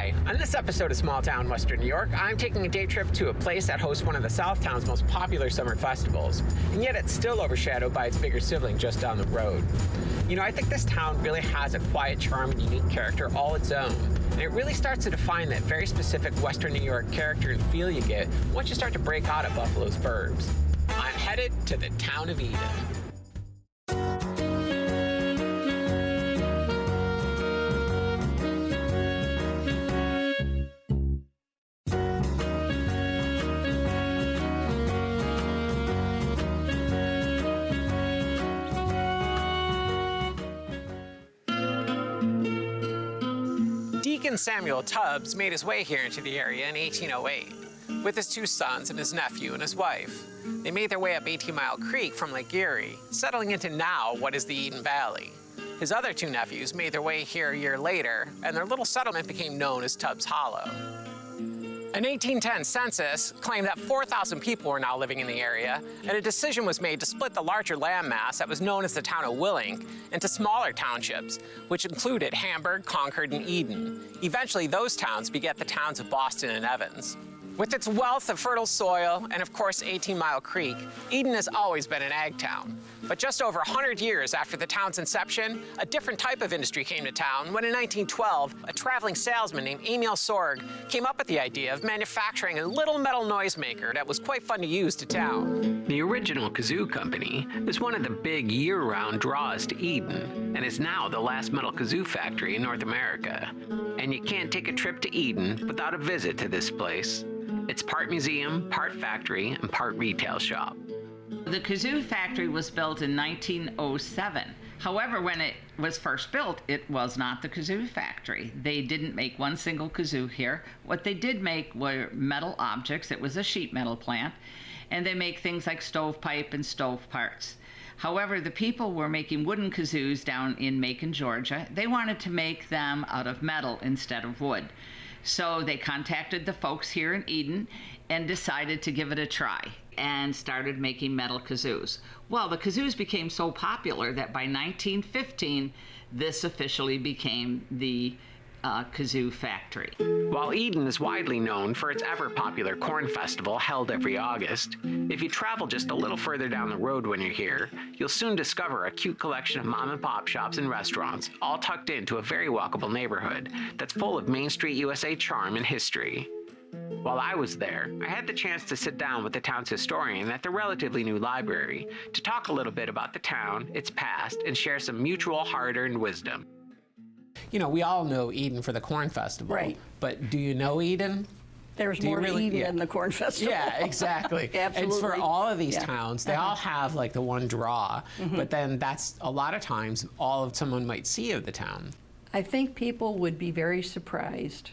Hi, on this episode of Small Town Western New York, I'm taking a day trip to a place that hosts one of the Southtown's most popular summer festivals, and yet it's still overshadowed by its bigger sibling just down the road. You know, I think this town really has a quiet charm and unique character all its own, and it really starts to define that very specific Western New York character and feel you get once you start to break out of Buffalo's burbs. I'm headed to the town of Eden. Deacon Samuel Tubbs made his way here into the area in 1808 with his two sons and his nephew and his wife. They made their way up 18 Mile Creek from Lake Erie, settling into now what is the Eden Valley. His other two nephews made their way here a year later, and their little settlement became known as Tubbs Hollow. An 1810 census claimed that 4,000 people were now living in the area, and a decision was made to split the larger landmass that was known as the town of Willink into smaller townships, which included Hamburg, Concord, and Eden. Eventually, those towns begat the towns of Boston and Evans. With its wealth of fertile soil and, of course, 18 Mile Creek, Eden has always been an ag town. But just over 100 years after the town's inception, a different type of industry came to town when in 1912, a traveling salesman named Emil Sorg came up with the idea of manufacturing a little metal noisemaker that was quite fun to use to town. The original Kazoo Company is one of the big year-round draws to Eden and is now the last metal kazoo factory in North America. And you can't take a trip to Eden without a visit to this place. It's part museum, part factory, and part retail shop. The Kazoo Factory was built in 1907. However, when it was first built, it was not the Kazoo Factory. They didn't make one single kazoo here. What they did make were metal objects. It was a sheet metal plant, and they make things like stovepipe and stove parts. However, the people were making wooden kazoos down in Macon, Georgia. They wanted to make them out of metal instead of wood. So they contacted the folks here in Eden and decided to give it a try and started making metal kazoos. Well, the kazoos became so popular that by 1915, this officially became the Kazoo Factory. While Eden is widely known for its ever-popular corn festival held every August, if you travel just a little further down the road when you're here, you'll soon discover a cute collection of mom-and-pop shops and restaurants, all tucked into a very walkable neighborhood that's full of Main Street USA charm and history. While I was there, I had the chance to sit down with the town's historian at the relatively new library to talk a little bit about the town, its past, and share some mutual hard-earned wisdom. You know, we all know Eden for the Corn Festival. Right. But do you know Eden? There's more to Eden than the Corn Festival. Yeah, exactly. Absolutely. And for all of these towns, they all have like the one draw, but then that's a lot of times all of someone might see of the town. I think people would be very surprised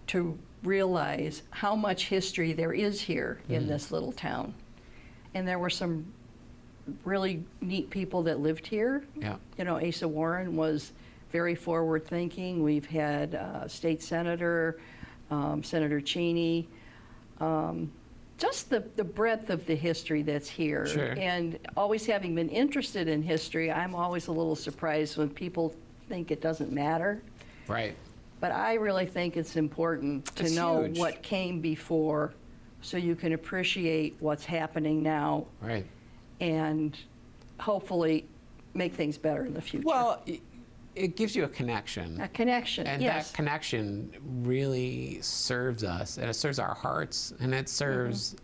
to realize how much history there is here in this little town. And there were some really neat people that lived here. Yeah. You know, Asa Warren was very forward-thinking. We've had State Senator, Senator Cheney, just the breadth of the history that's here. Sure. And always having been interested in history, I'm always a little surprised when people think it doesn't matter. Right. But I really think it's important to know huge. what came before so you can appreciate what's happening now. Right. And hopefully make things better in the future. Well, it gives you a connection. A connection, and yes. that connection really serves us, and it serves our hearts, and it serves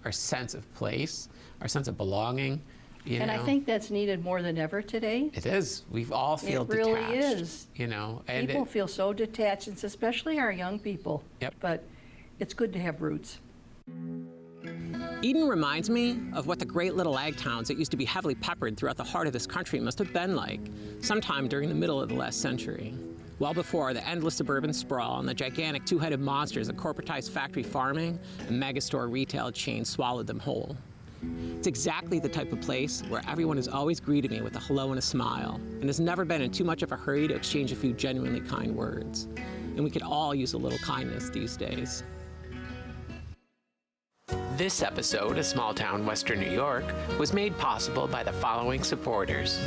our sense of place, our sense of belonging. And I think that's needed more than ever today. It is. We all feel detached. It really is. You know, and people feel so detached, and especially our young people. Yep. But it's good to have roots. Eden reminds me of what the great little ag towns that used to be heavily peppered throughout the heart of this country must have been like, sometime during the middle of the last century. Well before the endless suburban sprawl and the gigantic two-headed monsters of corporatized factory farming and megastore retail chains swallowed them whole. It's exactly the type of place where everyone has always greeted me with a hello and a smile, and has never been in too much of a hurry to exchange a few genuinely kind words. And we could all use a little kindness these days. This episode of Small Town Western New York was made possible by the following supporters.